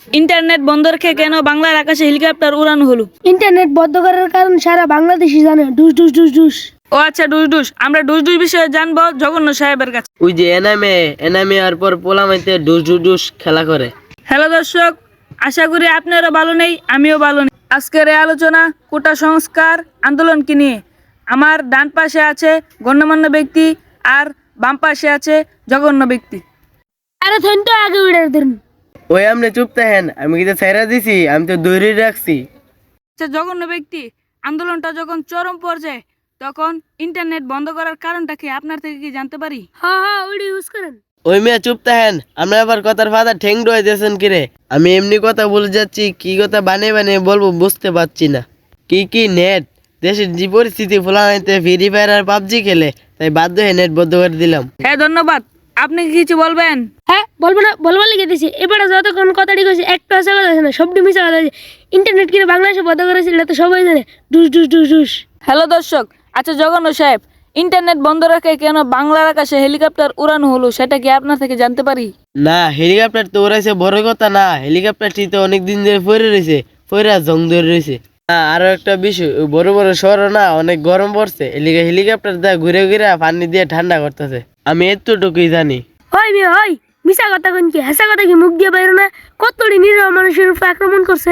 Internet বন্ধ রেখে কেন বাংলার আকাশে হেলিকপ্টার উড়ানো হলো? ইন্টারনেট বন্ধ করার কারণ সারা বাংলাদেশি জানে। ডুস ডুস ডুস ডুস। ও আচ্ছা, ডুস ডুস। আমরা ডুস ডুস বিষয়ে জানবো জগন্ন সাহেবের কাছে। ওই যে এনামে আর পর পোলামাইতে ডুস ডুস ডুস খেলা করে। হ্যালো দর্শক, আশা করি আপনারা ভালো নেই, আমিও ভালো নেই। আজকের এই আলোচনা কোটা সংস্কার আন্দোলনকে নিয়ে। আমার ডান পাশে আছে গণ্যমান্য ব্যক্তি আর বাম পাশে আছে জঘন্য ব্যক্তি। আরে থইন তো আগে উড়ে ধরুন। ওই আমনে চুপ থাকেন, আমি কিন্তু ছেড়া দিছি, আমি তো দৌড়ে রাখছি। আচ্ছা জঘন্য ব্যক্তি, আন্দোলনটা যখন চরম পর্যায়ে তখন ইন্টারনেট বন্ধ করার কারণটা কি আপনার থেকে কি জানতে পারি? হ্যাঁ ওইটা ইউজ করেন। ওই মেয়ে চুপ থাকেন, আমরা আবার কথার ফাদা ঠেং ডয়ে দিয়েছেন কিরে? আমি এমনি কথা বলে যাচ্ছি, কি কথা বানিয়ে বানিয়ে বলবো বুঝতে পারছি না। কি নেট, দেশের যে পরিস্থিতি ফোলানাইতে ফ্রি ফায়ার আর পাবজি খেলে, তাই বাধ্য হয়ে নেট বন্ধ করে দিলাম। হ্যাঁ ধন্যবাদ। আপনি কি কিছু বলবেন? হ্যাঁ বলবো না, বলবার লিখে দিছি। এবারে যতক্ষণ কথাটি কইছে একটা আসা কথা আছে না, সবটি মিশা কথা আছে। ইন্টারনেট কিনে বাংলাদেশে বন্ধ করেছিল, এটা তো সবাই জানে। ডুস ডুস ডুস ডুস। হ্যালো দর্শক, আচ্ছা জঘন্য সাহেব, ইন্টারনেট বন্ধ রেখে কেন বাংলার আকাশে হেলিকপ্টার উড়ানো হলো সেটা কি আপনার থেকে জানতে পারি? না, হেলিকপ্টার তো ওরাইছে বড় কথা না, হেলিকপ্টারটি তো অনেকদিন ধরে পড়ে রয়েছে, পড়ে জং ধরে রয়েছে। আরো একটা বিষয়, ওই বড় বড় শহর না অনেক গরম পড়ছে, এলিগে হেলিকপ্টার দিয়ে ঘুরে ঘুরে পানি দিয়ে ঠান্ডা করতেছে। আমি এতটুকুই জানি। হয় মেয়ে হয়, মিশা কথা কোন কি, হাসা কথা কি মুখ দিয়ে বাইরে না? কতটি নিরীহ মানুষের উপর আক্রমণ করছে।